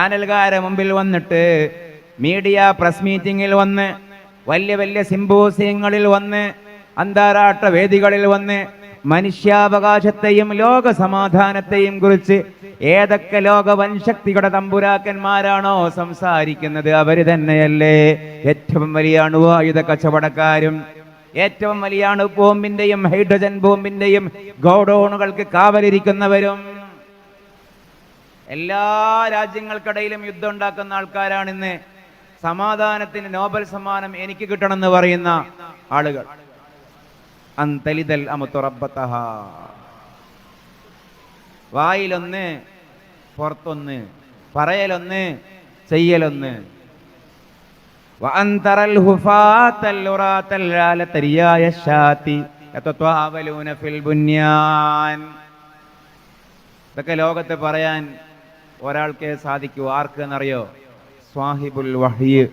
ചാനലുകാരെ മുമ്പിൽ വന്നിട്ട്, media press മീറ്റിങ്ങിൽ വന്ന്, വലിയ വലിയ സിംബോസിയങ്ങളിൽ വന്ന്, അന്താരാഷ്ട്ര വേദികളിൽ വന്ന് മനുഷ്യാവകാശത്തെയും ലോക സമാധാനത്തെയും കുറിച്ച് ഏതൊക്കെ ലോക വൻശക്തികളുടെ തമ്പുരാക്കന്മാരാണോ സംസാരിക്കുന്നത്, അവര് തന്നെയല്ലേ ഏറ്റവും വലിയ അണുവായുധ കച്ചവടക്കാരും ഏറ്റവും വലിയ അണു ബോംബിന്റെയും ഹൈഡ്രജൻ ബോംബിന്റെയും ഗോഡൌണുകൾക്ക് കാവലിരിക്കുന്നവരും. എല്ലാ രാജ്യങ്ങൾക്കിടയിലും യുദ്ധം ഉണ്ടാക്കുന്ന ആൾക്കാരാണ് ഇന്ന് സമാധാനത്തിന് നോബൽ സമ്മാനം എനിക്ക് കിട്ടണമെന്ന് പറയുന്ന ആളുകൾ. അന്തലിദൽ അമുറബത്തഹ, വായിലൊന്ന് പുറത്തൊന്ന്, പറയലൊന്ന് ചെയ്യലൊന്ന്. വഅന്തറൽ ഹുഫാതൽ ഉറാതൽ ആലതരിയായ ശാതി യതത്വാവലൂന ഫിൽ ബുന്യാൻ. ഇതൊക്കെ ലോകത്ത് പറയാൻ ഒരാൾക്കേ സാധിക്കൂ. ആർക്ക് എന്നറിയോ? സ്വാഹിബുൽ വഹ്യ്.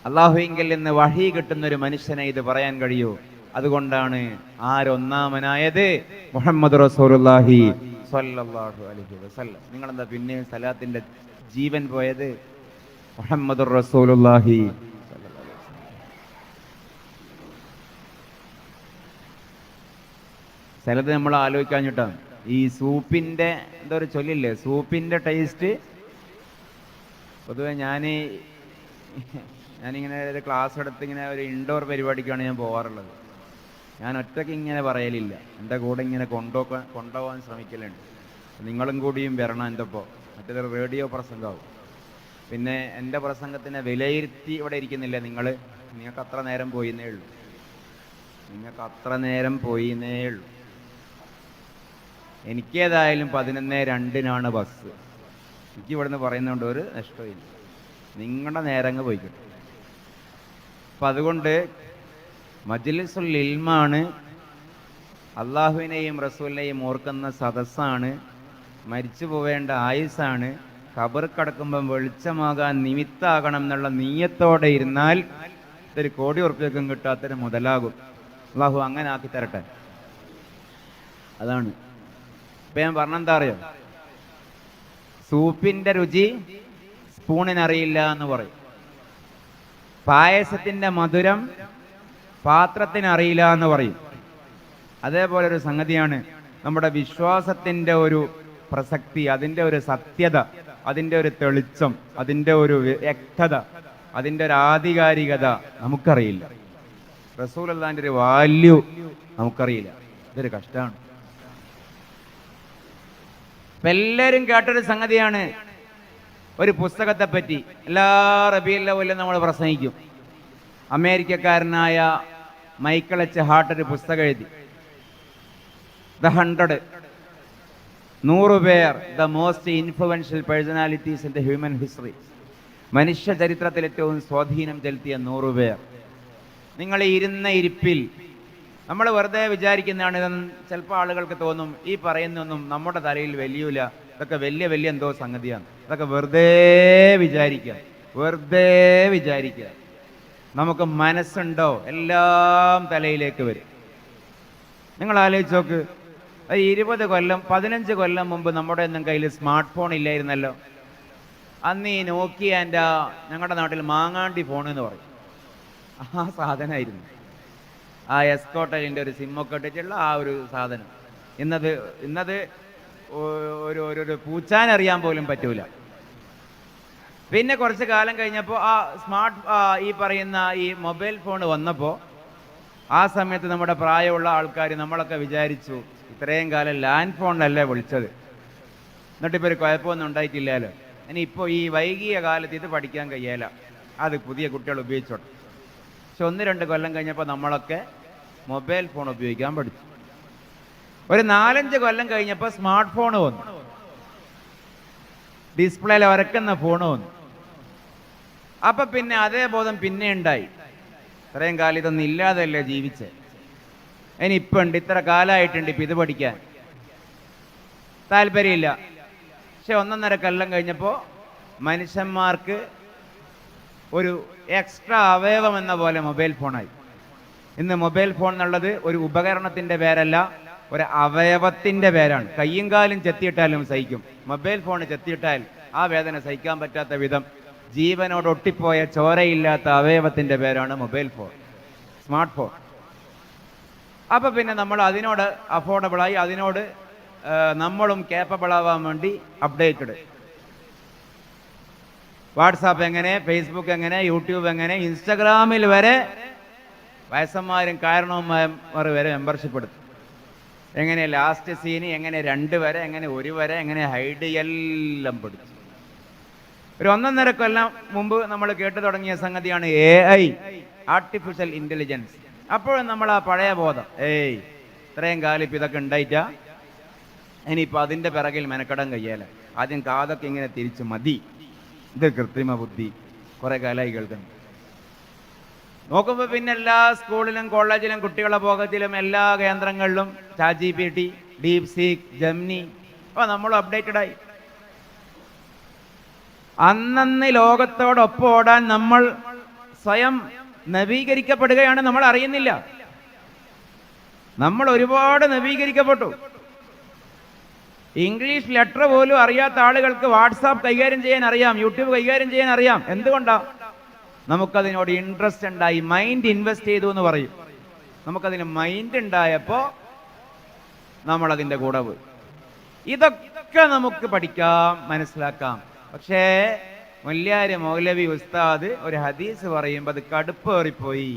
അല്ലാഹുവിങ്കിൽ നിന്ന് വഹി കിട്ടുന്ന ഒരു മനുഷ്യനെ ഇത് പറയാൻ കഴിയൂ. അതുകൊണ്ടാണ് ആരൊന്നാമനായത്? മുഹമ്മദ് റസൂലുള്ളാഹി സ്വല്ലല്ലാഹു അലൈഹി വസല്ലം. നിങ്ങളെന്താ പിന്നെ സലാത്തിന്റെ ജീവൻ പോയത്? മുഹമ്മദ് റസൂലുള്ളാഹി സ്വല്ലല്ലാഹു അലൈഹി വസല്ലം. ചിലത് നമ്മൾ ആലോചിക്കാഞ്ഞിട്ടാണ്. ഈ സൂപ്പിന്റെ എന്താ ഒരു ചൊല്ലില്ലേ, സൂപ്പിന്റെ ടേസ്റ്റ്. പൊതുവെ ഞാനിങ്ങനെ ഒരു ക്ലാസ് എടുത്ത് ഇങ്ങനെ ഒരു ഇൻഡോർ പരിപാടിക്കാണ് ഞാൻ പോകാറുള്ളത്. ഞാൻ ഒറ്റയ്ക്ക് ഇങ്ങനെ പറയലില്ല, എൻ്റെ കൂടെ ഇങ്ങനെ കൊണ്ടുപോകാൻ ശ്രമിക്കലുണ്ട്. നിങ്ങളും കൂടിയും വരണം എൻ്റെ ഒപ്പം. മറ്റേതൊരു റേഡിയോ പ്രസംഗമാവും. പിന്നെ എൻ്റെ പ്രസംഗത്തിനെ വിലയിരുത്തി ഇവിടെ ഇരിക്കുന്നില്ല നിങ്ങൾക്ക് അത്ര നേരം പോയിന്നേ ഉള്ളൂ. എനിക്കേതായാലും 11:02 ബസ്. എനിക്ക് ഇവിടുന്ന് പറയുന്നതുകൊണ്ട് ഒരു നഷ്ടമില്ല. നിങ്ങളുടെ നേരങ്ങ് പോയിക്കിട്ടും. അപ്പം അതുകൊണ്ട് മജ്ലിസുൽ ഇൽമാണ്, അള്ളാഹുവിനെയും റസൂലിനെയും ഓർക്കുന്ന സദസ്സാണ്, മരിച്ചു പോവേണ്ട ആയുസ്സാണ്. ഖബർ കടക്കുമ്പം വെളിച്ചമാകാൻ നിമിത്താകണം എന്നുള്ള നീയത്തോടെ ഇരുന്നാൽ ഇതൊരു കോടി ഉറുപ്പികൾക്കും കിട്ടാത്തൊരു മുതലാകും. അള്ളാഹു അങ്ങനെ ആക്കി തരട്ടെ. അതാണ് ഇപ്പം ഞാൻ പറഞ്ഞെന്താ അറിയോ? സൂപ്പിന്റെ രുചി സ്പൂണിനറിയില്ല എന്ന് പറയും. പായസത്തിന്റെ മധുരം പാത്രത്തിനറിയില്ല എന്ന് പറയും. അതേപോലെ ഒരു സംഗതിയാണ് നമ്മുടെ വിശ്വാസത്തിന്റെ ഒരു പ്രസക്തി, അതിൻ്റെ ഒരു സത്യത, അതിൻ്റെ ഒരു തെളിച്ചം, അതിൻ്റെ ഒരു വ്യക്തത, അതിൻ്റെ ഒരു ആധികാരികത നമുക്കറിയില്ല. റസൂലുള്ളാഹിന്റെ ഒരു വാല്യൂ നമുക്കറിയില്ല. ഇതൊരു കഷ്ടമാണ്. ഇപ്പം എല്ലാവരും കേട്ടൊരു സംഗതിയാണ് ഒരു പുസ്തകത്തെ പറ്റി. എല്ലാ റബീഉൽ അവ്വലിലും നമ്മൾ പ്രസംഗിക്കും. അമേരിക്കക്കാരനായ മൈക്കിൾ എച്ച് ഹാർട്ട് ഒരു പുസ്തകം എഴുതി, ദ 100, 100 പേർ, the most influential personalities in the human history. മനുഷ്യ ചരിത്രത്തിൽ ഏറ്റവും സ്വാധീനം ചെലുത്തിയ 100 പേർ. നിങ്ങൾ ഇരുന്ന ഇരിപ്പിൽ നമ്മൾ വെറുതെ വിചാരിക്കുന്നതാണ്. ഇതൊന്നും ചിലപ്പോൾ ആളുകൾക്ക് തോന്നും ഈ പറയുന്നൊന്നും നമ്മുടെ തലയിൽ വലിയൂല, ഇതൊക്കെ വലിയ വലിയ എന്തോ സംഗതിയാണ്. ഇതൊക്കെ വെറുതെ വിചാരിക്കുക. നമുക്ക് മനസ്സുണ്ടോ എല്ലാം തലയിലേക്ക് വരും. നിങ്ങൾ ആലോചിച്ച് നോക്ക്, 20 കൊല്ലം 15 കൊല്ലം മുമ്പ് നമ്മുടെ ഒന്നും കയ്യിൽ സ്മാർട്ട് ഫോൺ ഇല്ലായിരുന്നല്ലോ. അന്ന് ഈ നോക്കിയാൻ്റെ ഞങ്ങളുടെ നാട്ടിൽ മാങ്ങാണ്ടി ഫോൺ എന്ന് പറയും, ആ സാധനമായിരുന്നു. ആ എസ്കോട്ടലിൻ്റെ ഒരു സിമ്മൊക്കെ ഇട്ടിട്ടുള്ള ആ ഒരു സാധനം. ഇന്നത് ഒരു പൂച്ചാനറിയാൻ പോലും പറ്റൂല. പിന്നെ കുറച്ച് കാലം കഴിഞ്ഞപ്പോൾ ആ ഈ പറയുന്ന ഈ മൊബൈൽ ഫോൺ വന്നപ്പോൾ ആ സമയത്ത് നമ്മുടെ പ്രായമുള്ള ആൾക്കാർ നമ്മളൊക്കെ വിചാരിച്ചു ഇത്രയും കാലം ലാൻഡ് ഫോണിലല്ലേ വിളിച്ചത്, എന്നിട്ടിപ്പോൾ ഒരു കുഴപ്പമൊന്നും ഉണ്ടായിട്ടില്ലല്ലോ, ഇനി ഇപ്പോൾ ഈ വൈകിയ കാലത്ത് ഇത് പഠിക്കാൻ കഴിയല, അത് പുതിയ കുട്ടികൾ ഉപയോഗിച്ചോട്ടെ. പക്ഷെ 1-2 കൊല്ലം കഴിഞ്ഞപ്പോൾ നമ്മളൊക്കെ മൊബൈൽ ഫോൺ ഉപയോഗിക്കാൻ പഠിച്ചു. ഒരു 4-5 കൊല്ലം കഴിഞ്ഞപ്പോൾ സ്മാർട്ട് ഫോൺ വന്നു, ഡിസ്പ്ലേയിൽ വരക്കുന്ന ഫോൺ വന്നു. അപ്പൊ പിന്നെ അതേ ബോധം പിന്നെ ഉണ്ടായി, ഇത്രയും കാലം ഇതൊന്നും ഇല്ലാതല്ലേ ജീവിച്ചേ, ഇനി ഇപ്പം ഉണ്ട്, ഇത്ര കാലമായിട്ടുണ്ട് ഇപ്പം ഇത് പഠിക്കാൻ താല്പര്യമില്ല. പക്ഷെ 1-1.5 കൊല്ലം കഴിഞ്ഞപ്പോൾ മനുഷ്യന്മാർക്ക് ഒരു എക്സ്ട്രാ അവയവം എന്ന പോലെ മൊബൈൽ ഫോണായി. ഇന്ന് മൊബൈൽ ഫോൺ എന്നുള്ളത് ഒരു ഉപകരണത്തിന്റെ പേരല്ല, ഒരു അവയവത്തിന്റെ പേരാണ്. കയ്യും കാലും ചെത്തിയിട്ടാലും സഹിക്കും. മൊബൈൽ ഫോൺ ചെത്തിയിട്ടാൽ ആ വേദന സഹിക്കാൻ പറ്റാത്ത വിധം ജീവനോട് ഒട്ടിപ്പോയ ചോരയില്ലാത്ത അവയവത്തിൻ്റെ പേരാണ് മൊബൈൽ ഫോൺ, സ്മാർട്ട് ഫോൺ. അപ്പോൾ പിന്നെ നമ്മൾ അതിനോട് അഫോർഡബിളായി, അതിനോട് നമ്മളും കേപ്പബിൾ ആവാൻ വേണ്ടി അപ്ഡേറ്റഡ്. വാട്സാപ്പ് എങ്ങനെ, ഫേസ്ബുക്ക് എങ്ങനെ, യൂട്യൂബ് എങ്ങനെ, ഇൻസ്റ്റഗ്രാമിൽ വരെ വയസ്സന്മാരും കാരണവന്മാർ വരെ മെമ്പർഷിപ്പ് എടുത്തു. എങ്ങനെ ലാസ്റ്റ് സീന്, എങ്ങനെ 2 വരെ, എങ്ങനെ 1 വരെ, എങ്ങനെ ഹൈഡ്, എല്ലാം പഠിച്ചു. ഒരു 1.5 കൊല്ലം മുമ്പ് നമ്മൾ കേട്ടു തുടങ്ങിയ സംഗതിയാണ് AI, ആർട്ടിഫിഷ്യൽ ഇന്റലിജൻസ്. അപ്പോഴും നമ്മൾ ആ പഴയ ബോധം, ഇത്രയും കാലം ഇപ്പം ഇതൊക്കെ ഉണ്ടായിട്ടാ, ഇനിയിപ്പോൾ അതിൻ്റെ പിറകിൽ മെനക്കെടാൻ കഴിയാല, ആദ്യം കാതൊക്കെ ഇങ്ങനെ തിരിച്ച് മതി, ഇത് കൃത്രിമ ബുദ്ധി കുറെ കാലമായി കേൾക്കുന്നു. നോക്കുമ്പോൾ പിന്നെ എല്ലാ സ്കൂളിലും കോളേജിലും കുട്ടികളുടെ പോകത്തിലും എല്ലാ കേന്ദ്രങ്ങളിലും ChatGPT, DeepSeek, Gemini, അപ്പോൾ നമ്മളും അപ്ഡേറ്റഡായി. അന്നന്ന് ലോകത്തോടൊപ്പം ഓടാൻ നമ്മൾ സ്വയം നവീകരിക്കപ്പെടുകയാണ്, നമ്മൾ അറിയുന്നില്ല. നമ്മൾ ഒരുപാട് നവീകരിക്കപ്പെട്ടു. ഇംഗ്ലീഷ് ലെറ്റർ പോലും അറിയാത്ത ആളുകൾക്ക് വാട്സാപ്പ് കൈകാര്യം ചെയ്യാൻ അറിയാം, യൂട്യൂബ് കൈകാര്യം ചെയ്യാൻ അറിയാം. എന്തുകൊണ്ടാ? നമുക്കതിനോട് ഇൻട്രസ്റ്റ് ഉണ്ടായി, മൈൻഡ് ഇൻവെസ്റ്റ് ചെയ്തു എന്ന് പറയും. നമുക്കതിന് മൈൻഡ് ഉണ്ടായപ്പോൾ നമ്മളതിൻ്റെ കൂടെ പോയി. ഇതൊക്കെ നമുക്ക് പഠിക്കാം, മനസ്സിലാക്കാം. പക്ഷേ മുല്യാര് മൗലവി ഉസ്താദ് ഒരു ഹദീസ് പറയുമ്പോൾ അത് കടുപ്പേറിപ്പോയി.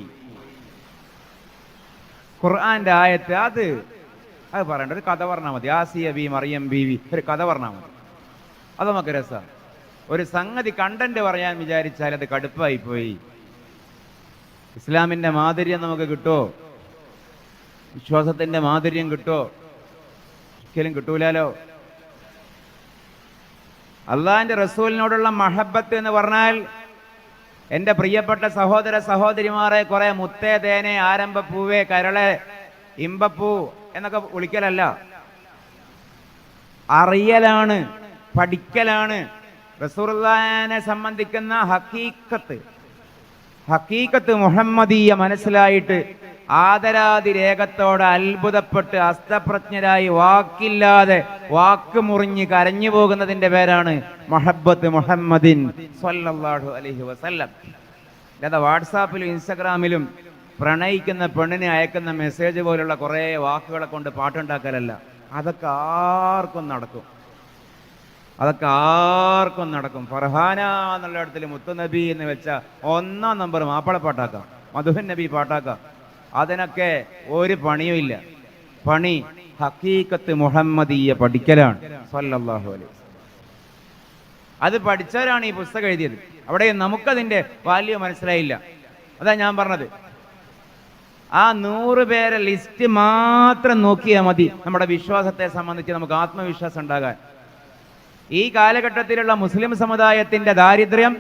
ഖുർആന്റെ ആയത്ത് അത് പറയണ്ട, ഒരു കഥ പറഞ്ഞാൽ മതി. ആസിയ ബി മറിയം ബീവി, ഒരു കഥ പറഞ്ഞാൽ മതി. അത് നമുക്ക് രസമാണ്. ഒരു സംഗതി കണ്ടന്റ് പറയാൻ വിചാരിച്ചാൽ അത് കടുപ്പായി പോയി. ഇസ്ലാമിന്റെ മാധുര്യം നമുക്ക് കിട്ടുമോ? വിശ്വാസത്തിന്റെ മാധുര്യം കിട്ടുമോ? ഒരിക്കലും കിട്ടൂലോ. അള്ളാഹിന്റെ റസൂലിനോടുള്ള മഹബത്ത് എന്ന് പറഞ്ഞാൽ എൻ്റെ പ്രിയപ്പെട്ട സഹോദര സഹോദരിമാരെ കുറെ മുത്തേ, തേനെ, ആരംഭപ്പൂവേ, കരളെ, ഇമ്പപ്പൂ എന്നൊക്കെ വിളിക്കലല്ല, അറിയലാണ്, പഠിക്കലാണ്. റസൂലുള്ളാഹിനെ സംബന്ധിക്കുന്ന ഹക്കീക്കത്ത് മുഹമ്മദീയ മനസ്സിലായിട്ട് ആദരാതിരേഖത്തോടെ അത്ഭുതപ്പെട്ട് അസ്തപ്രജ്ഞരായി വാക്കില്ലാതെ വാക്ക് മുറിഞ്ഞ് കരഞ്ഞു പോകുന്നതിന്റെ പേരാണ് മഹബ്ബത്ത് മുഹമ്മദിൻ സ്വല്ലല്ലാഹു അലൈഹി വസല്ലം. അല്ലാതെ വാട്സാപ്പിലും ഇൻസ്റ്റഗ്രാമിലും പ്രണയിക്കുന്ന പെണ്ണിനെ അയക്കുന്ന മെസ്സേജ് പോലുള്ള കുറേ വാക്കുകളെ കൊണ്ട് പാട്ടുണ്ടാക്കലല്ല. അതൊക്കെ ആർക്കും നടക്കും. ഫർഹാന എന്നുള്ള ഇടത്തിൽ മുത്തുനബി എന്ന് വെച്ച 1 നമ്പർ മാപ്പിളപ്പാട്ടാക്കാം, മധുഹൻ നബി പാട്ടാക്കാം. അതിനൊക്കെ ഒരു പണിയും ഇല്ല. പണി ഹക്കീക്കത്ത് മുഹമ്മദീയ പഠിക്കലാണ് സ്വല്ലല്ലാഹു അലൈഹി വസല്ലം. അത് പഠിച്ചവരാണ് ഈ പുസ്തകം എഴുതിയത്. അവിടെ നമുക്കതിൻ്റെ വാല്യൂ മനസ്സിലായില്ല. അതാ ഞാൻ പറഞ്ഞത്, ആ 100 പേരെ ലിസ്റ്റ് മാത്രം നോക്കിയാൽ മതി നമ്മുടെ വിശ്വാസത്തെ സംബന്ധിച്ച് നമുക്ക് ആത്മവിശ്വാസം ഉണ്ടാകാൻ. ഈ കാലഘട്ടത്തിലുള്ള മുസ്ലിം സമുദായത്തിന്റെ ദാരിദ്ര്യം,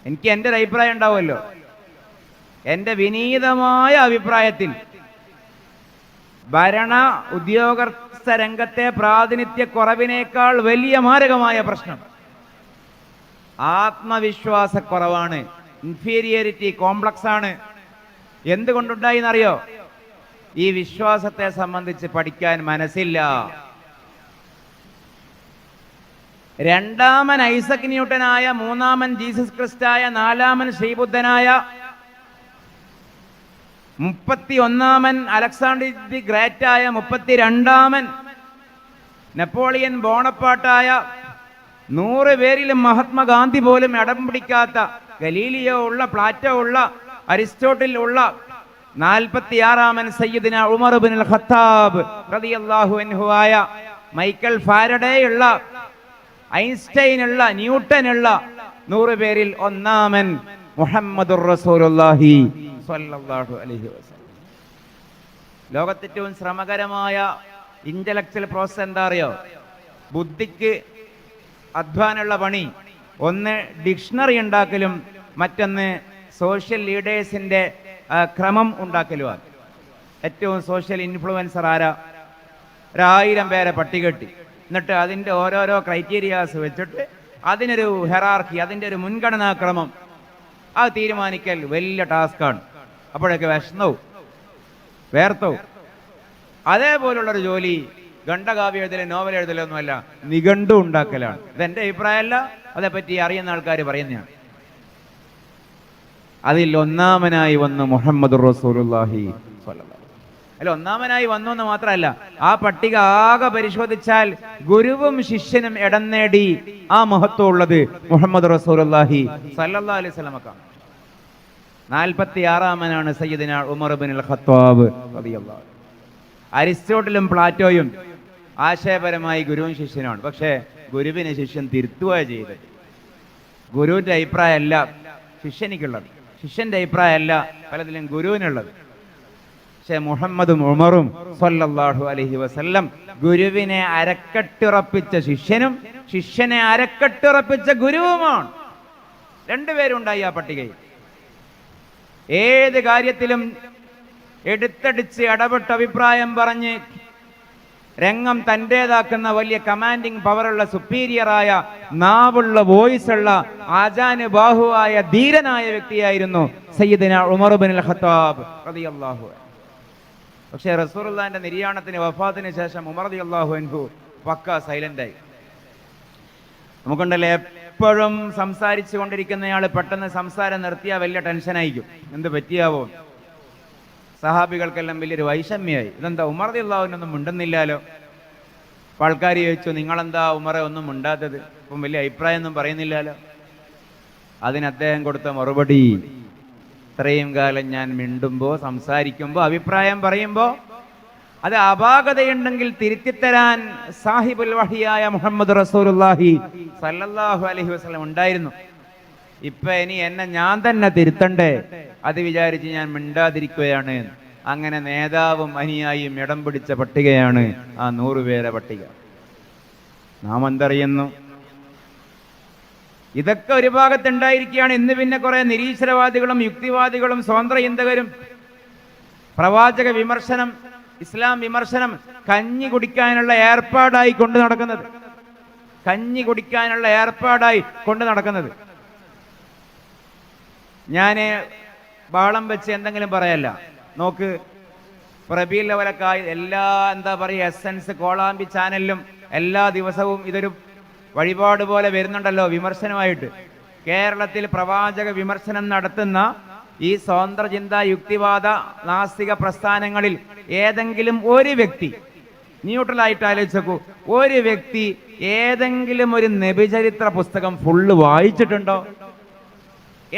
എനിക്ക് എൻ്റെ ഒരു അഭിപ്രായം ഉണ്ടാവുമല്ലോ, എൻ്റെ വിനീതമായ അഭിപ്രായത്തിൽ ഭരണ ഉദ്യോഗസ്ഥ രംഗത്തെ പ്രാതിനിധ്യ കുറവിനേക്കാൾ വലിയ മാരകമായ പ്രശ്നം ആത്മവിശ്വാസക്കുറവാണ്, ഇൻഫീരിയറിറ്റി കോംപ്ലക്സ് ആണ്. എന്തുകൊണ്ടുണ്ടായി എന്നറിയോ? ഈ വിശ്വാസത്തെ സംബന്ധിച്ച് പഠിക്കാൻ മനസ്സില്ല. 2-ാമൻ Isaac ന്യൂട്ടനായ, 3-ാമൻ Jesus ക്രിസ്റ്റായ, 4-ാമൻ ശ്രീബുദ്ധനായ, 31-ാമൻ Alexander the ഗ്രേറ്റായ, 32-ാമൻ Napoleon ബോണപ്പാട്ടായ, 100 പേരിലും മഹാത്മാഗാന്ധി പോലും ഇടം പിടിക്കാത്ത, ഗലീലിയോ ഉള്ള, പ്ലാറ്റോ ഉള്ള, അരിസ്റ്റോട്ടിൽ ഉള്ള, 46-ാമൻ സയ്യിദ്ന ഉമർ ഇബ്നുൽ ഖത്താബ് റളിയല്ലാഹു അൻഹു ആയ, മൈക്കൽ ഫാരഡേ ഉള്ള, ഐൻസ്റ്റൈൻ ഉള്ള, ന്യൂട്ടൻ ഉള്ള 100 പേരിൽ 1-ാമൻ മുഹമ്മദുർ റസൂലുള്ളാഹി സ്വല്ലല്ലാഹു അലൈഹി വസല്ലം. ലോകത്തേറ്റവും ശ്രമകരമായ ഇന്റലക്ച്വൽ പ്രോസസ് എന്താ അറിയോ? ബുദ്ധിക്ക് അധ്വാനമുള്ള പണി. ഒന്ന് ഡിക്ഷണറി ഉണ്ടാക്കലും, മറ്റൊന്ന് സോഷ്യൽ ലീഡേഴ്സിന്റെ ക്രമം ഉണ്ടാക്കലുമാണ്. ഏറ്റവും സോഷ്യൽ ഇൻഫ്ലുവൻസർ ആരാ? 1000 പേരെ പട്ടികെട്ടി, എന്നിട്ട് അതിൻ്റെ ഓരോരോ ക്രൈറ്റീരിയാസ് വെച്ചിട്ട് അതിനൊരു ഹെറാർക്കി, അതിൻ്റെ ഒരു മുൻഗണനാക്രമം അത് തീരുമാനിക്കൽ വലിയ ടാസ്ക്കാണ്. അപ്പോഴൊക്കെ വിഷമവും വേർത്തവും. അതേപോലുള്ളൊരു ജോലി ഖണ്ഡകാവ്യം എഴുതലോ നോവൽ എഴുതലോ ഒന്നുമല്ല, നിഘണ്ടു ഉണ്ടാക്കലാണ്. ഇതെന്റെ അഭിപ്രായമല്ല, അതേപ്പറ്റി അറിയുന്ന ആൾക്കാർ പറയുന്നതാണ്. അതിൽ ഒന്നാമനായി വന്നു മുഹമ്മദ് റസൂലുള്ളാഹി സ്വല്ലല്ലാഹു. അല്ല, ഒന്നാമനായി വന്നു എന്ന് മാത്രമല്ല, ആ പട്ടിക ആകെ പരിശോധിച്ചാൽ ഗുരുവും ശിഷ്യനും ഇടം നേടി ആ മഹത്വം ഉള്ളത് മുഹമ്മദ് റസൂലുള്ളാഹി സ്വല്ലല്ലാഹു അലൈഹി വസല്ലമക്കാണ്. 46-ാമനാണ് സയ്യിദുനാ ഉമർ ഇബ്നുൽ ഖത്താബ് റളിയല്ലാഹു. അരിസ്റ്റോട്ടിലും പ്ലാറ്റോയും ആശയപരമായി ഗുരുവും ശിഷ്യനാണ്. പക്ഷേ ഗുരുവിനെ ശിഷ്യൻ തിരുത്തുകയാണ് ചെയ്തത്. ഗുരുവിന്റെ അഭിപ്രായമല്ല ശിഷ്യനിക്കുള്ളത്, ശിഷ്യന്റെ അഭിപ്രായമല്ല പലതിലും ഗുരുവിനുള്ളത്. പക്ഷേ മുഹമ്മദും ഉമറും സ്വല്ലല്ലാഹു അലൈഹി വസല്ലം ഗുരുവിനെ അരക്കെട്ടുറപ്പിച്ച ശിഷ്യനും ശിഷ്യനെ അരക്കെട്ടുറപ്പിച്ച ഗുരുവുമാണ്. രണ്ടുപേരുണ്ടായി ആ പട്ടികയിൽ. ഏത് കാര്യത്തിലും എടുത്തടിച്ച് ഇടപെട്ട് അഭിപ്രായം പറഞ്ഞ് രംഗം തൻ്റേതാക്കുന്ന വലിയ കമാൻഡിങ് പവറുള്ള സുപ്പീരിയറായ നാവുള്ള വോയിസുള്ള ആജാനുബാഹുവായ ധീരനായ വ്യക്തിയായിരുന്നു സയ്യിദുനാ ഉമർ ഇബ്നുൽ ഖത്താബ് റളിയല്ലാഹു അൻഹു. പക്ഷേ റസൂലുള്ളാഹിന്റെ നിര്യാണത്തിന് വഫാത്തിന് ശേഷം ഉമർ റളിയല്ലാഹു അൻഹു പക്ക സൈലന്റായി. നമുക്കുണ്ടല്ലേ, എപ്പോഴും സംസാരിച്ചു കൊണ്ടിരിക്കുന്നയാൾ പെട്ടെന്ന് സംസാരം നിർത്തിയാൽ വലിയ ടെൻഷനായിരിക്കും. എന്ത് പറ്റിയാവോ? സഹാബികൾക്കെല്ലാം വലിയൊരു വൈഷമ്യമായി. ഇതെന്താ ഉമർ റളിയല്ലാഹു അൻഹു ഒന്നും മിണ്ടുന്നില്ലാലോ? അപ്പോൾ ആൾക്കാർ ചോദിച്ചു, നിങ്ങളെന്താ ഉമറെ ഒന്നും മിണ്ടാത്തത്? ഇപ്പം വലിയ അഭിപ്രായം ഒന്നും പറയുന്നില്ലാലോ? അതിന് അദ്ദേഹം കൊടുത്ത മറുപടി, ഇത്രയും കാലം ഞാൻ മിണ്ടുമ്പോൾ സംസാരിക്കുമ്പോൾ അഭിപ്രായം പറയുമ്പോൾ അത് അപാകതയുണ്ടെങ്കിൽ തിരുത്തിത്തരാൻ സാഹിബുൽ വഹിയായ മുഹമ്മദ് റസൂലുള്ളാഹി സല്ലല്ലാഹു അലൈഹി വസല്ലം ഉണ്ടായിരുന്നു. ഇപ്പൊ ഇനി എന്നെ ഞാൻ തന്നെ തിരുത്തണ്ടേ, അത് വിചാരിച്ച് ഞാൻ മിണ്ടാതിരിക്കുകയാണ്. അങ്ങനെ നേതാവും അനുയായിയും ഇടം പിടിച്ച പട്ടികയാണ് ആ 100 പേരെ പട്ടിക. നാം എന്തറിയുന്നു? ഇതൊക്കെ ഒരു ഭാഗത്തുണ്ടായിരിക്കുകയാണ്. ഇന്ന് പിന്നെ കുറെ നിരീശ്വരവാദികളും യുക്തിവാദികളും സ്വതന്ത്ര ചിന്തകരും പ്രവാചക വിമർശനം, ഇസ്ലാം വിമർശനം കഞ്ഞി കുടിക്കാനുള്ള ഏർപ്പാടായി കൊണ്ട് നടക്കുന്നത്. കഞ്ഞി കുടിക്കാനുള്ള ഏർപ്പാടായി കൊണ്ട് നടക്കുന്നത്. ഞാന് ബാളം വെച്ച് എന്തെങ്കിലും പറയല്ല. നോക്ക്, റബീഉൽ അവലക്കായി എല്ലാ എന്താ പറയുക എസൻസ് കോളാമ്പി ചാനലിലും എല്ലാ ദിവസവും ഇതൊരു വഴിപാട് പോലെ വരുന്നുണ്ടല്ലോ വിമർശനമായിട്ട്. കേരളത്തിൽ പ്രവാചക വിമർശനം നടത്തുന്ന ഈ സ്വതന്ത്ര ചിന്ത യുക്തിവാദ നാസ്തിക പ്രസ്ഥാനങ്ങളിൽ ഏതെങ്കിലും ഒരു വ്യക്തി, ന്യൂട്രലായിട്ട് ആലോചിച്ച് നോക്കൂ, ഒരു വ്യക്തി ഏതെങ്കിലും ഒരു നബിചരിത്ര പുസ്തകം ഫുള്ള് വായിച്ചിട്ടുണ്ടോ?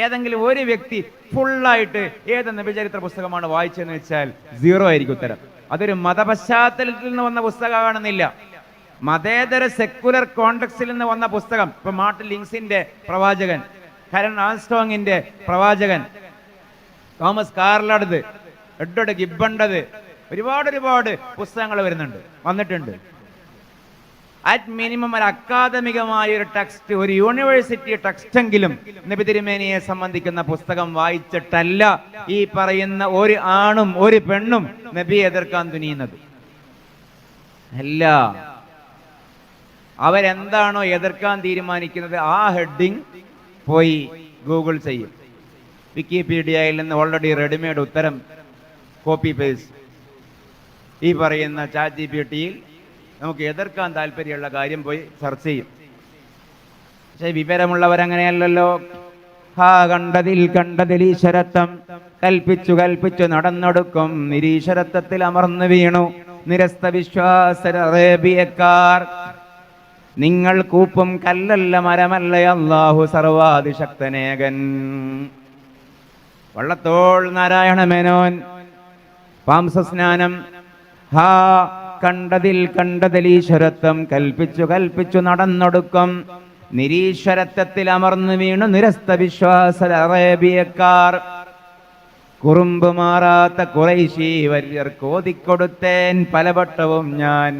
ഏതെങ്കിലും ഒരു വ്യക്തി ഫുള്ളായിട്ട് ഏത് നബിചരിത്ര പുസ്തകമാണ് വായിച്ചതെന്ന് വെച്ചാൽ 0 ആയിരിക്കും ഉത്തരം. അതൊരു മതപശ്ചാത്തലത്തിൽ നിന്ന് വന്ന പുസ്തകമാണെന്നില്ല, മതേതര സെക്കുലർ കോണ്ടെക്സ്റ്റിൽ നിന്ന് വന്ന പുസ്തകം. ഇപ്പൊ മാർട്ടിൻ ലിങ്സിന്റെ പ്രവാചകൻ, കരൺ ആംസ്ട്രോങ്ങിന്റെ പ്രവാചകൻ, തോമസ് കാർലർഡ്, എഡ്വേർഡ് ഗിബ്ബണ്ടത്, ഒരുപാട് പുസ്തകങ്ങൾ വന്നിട്ടുണ്ട്. അറ്റ് മിനിമം ഒരു അക്കാദമികമായ ഒരു ടെക്സ്റ്റ്, ഒരു യൂണിവേഴ്സിറ്റി ടെക്സ്റ്റെങ്കിലും നബി തിരുമേനിയെ സംബന്ധിക്കുന്ന പുസ്തകം വായിച്ചിട്ടല്ല ഈ പറയുന്ന ഒരു ആണും ഒരു പെണ്ണും നബിയെ എതിർക്കാൻ തുനിയുന്നത്. അല്ല, അവരെന്താണോ എതിർക്കാൻ തീരുമാനിക്കുന്നത് ആ ഹെഡിങ് പോയി ഗൂഗിൾ ചെയ്യും. വിക്കിപീഡിയയിൽ നിന്ന് ഓൾറെഡി റെഡിമെയ്ഡ് ഉത്തരം കോപ്പി പേസ്റ്റ് ഈ പറയുന്ന ChatGPT-യിൽ നമുക്ക് എതിർക്കാൻ താല്പര്യമുള്ള കാര്യം പോയി സെർച്ച് ചെയ്യും. പക്ഷെ വിവരമുള്ളവരങ്ങനെയല്ലല്ലോ. കണ്ടതിൽ ഈശ്വരത്വം കൽപ്പിച്ചു നടന്നൊടുക്കും, നിരീശ്വരത്വത്തിൽ അമർന്നു വീണു നിരസ്ത വിശ്വാസര അറേബ്യക്കാർ. നിങ്ങൾ കൂപ്പും കല്ലല്ല മരമല്ല അല്ലാഹു സർവാതിശക്തനേകൻ. വള്ളത്തോൾ നാരായണ മേനോൻ, പാംസസ്നാനം. കണ്ടതിൽ ഈശ്വരത്വം കൽപ്പിച്ചു നടന്നൊടുക്കം, നിരീശ്വരത്വത്തിൽ അമർന്നു വീണു നിരസ്ത വിശ്വാസ അറേബ്യക്കാർ. കുറുമ്പ് മാറാത്ത ഖുറൈശി വര്യർ കോതിക്കൊടുത്തേൻ പലവട്ടവും ഞാൻ.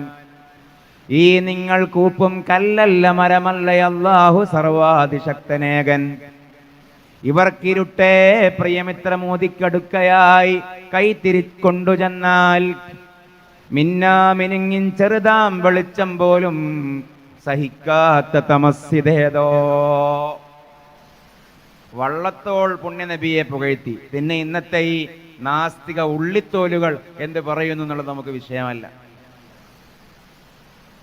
ഈ നിങ്ങൾ കൂപ്പും കല്ലല്ല മരമല്ല അല്ലാഹു സർവാതിശക്തനേകൻ. ഇവർക്കിരുട്ടേ പ്രിയമിത്ര മോദിക്കടുക്കയായി കൈത്തിരിക്കൊണ്ടു ചെന്നാൽ, മിന്നാമിനുങ്ങിൻ ചെറുതാം വെളിച്ചം പോലും സഹിക്കാത്ത തമസ്സിതേതോ. വള്ളത്തോൾ പുണ്യനബിയെ പുകഴ്ത്തി. പിന്നെ ഇന്നത്തെ ഈ നാസ്തിക ഉള്ളിത്തോലുകൾ എന്ത് പറയുന്നു എന്നുള്ളത് നമുക്ക് വിഷയമല്ല.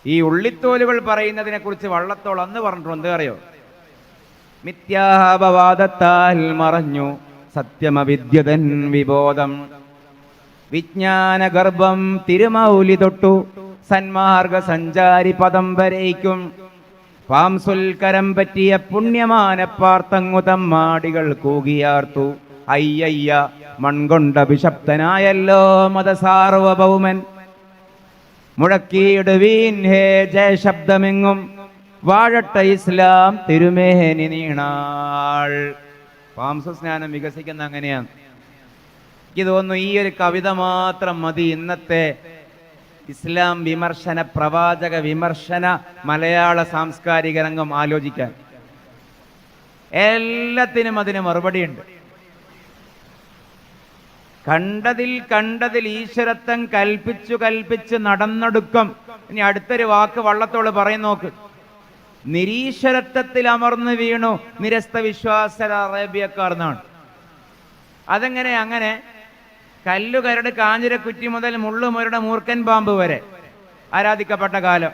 ഈ ഉള്ളിത്തോലുകൾ പറയുന്നതിനെ കുറിച്ച് വള്ളത്തോൾ അന്ന് പറഞ്ഞിട്ടുണ്ട്. എന്താ അറിയോ? മിഥ്യാപവാദത്താൽ മറഞ്ഞു സത്യമവിദ്യതൻ വിബോധം, വിജ്ഞാനഗർഭം തിരുമൗലി തൊട്ടു സന്മാർഗ സഞ്ചാരി പദം വരയ്ക്കും, പാംസുൽക്കരം പറ്റിയ പുണ്യമാനപ്പാർത്തങ്ങു തമ്മാടികൾ കൂകിയാർത്തു. അയ്യയ്യ മൺകൊണ്ട വിശപ്തനായല്ലോ മതസാർവഭൗമൻ, മുഴക്കിയിടുവീൻ ഹേ ജയശബ്ദമെങ്ങും, വാഴട്ട ഇസ്ലാം തിരുമേനി നീണാൾ. പാംസു സ്നാനം വികസിക്കുന്ന അങ്ങനെയാണ്. എനിക്ക് തോന്നുന്നു ഈ ഒരു കവിത മാത്രം മതി ഇന്നത്തെ ഇസ്ലാം വിമർശന, പ്രവാചക വിമർശന മലയാള സാംസ്കാരിക രംഗം ആലോചിക്കാൻ. എല്ലാത്തിനും അതിന് മറുപടിയുണ്ട്. കണ്ടതിൽ ഈശ്വരത്വം കൽപ്പിച്ചു നടന്നെടുക്കും. ഇനി അടുത്തൊരു വാക്ക് വള്ളത്തോള് പറയും നോക്ക്. നിരീശ്വരത്വത്തിൽ അമർന്നു വീണു നിരസ്ത വിശ്വാസ അറേബ്യക്കാർ എന്നാണ്. അതെങ്ങനെ? അങ്ങനെ കല്ലുകരട് കാഞ്ഞിരക്കുറ്റി മുതൽ മുള്ളുമുരുടെ മൂർഖൻ പാമ്പ് വരെ ആരാധിക്കപ്പെട്ട കാലം.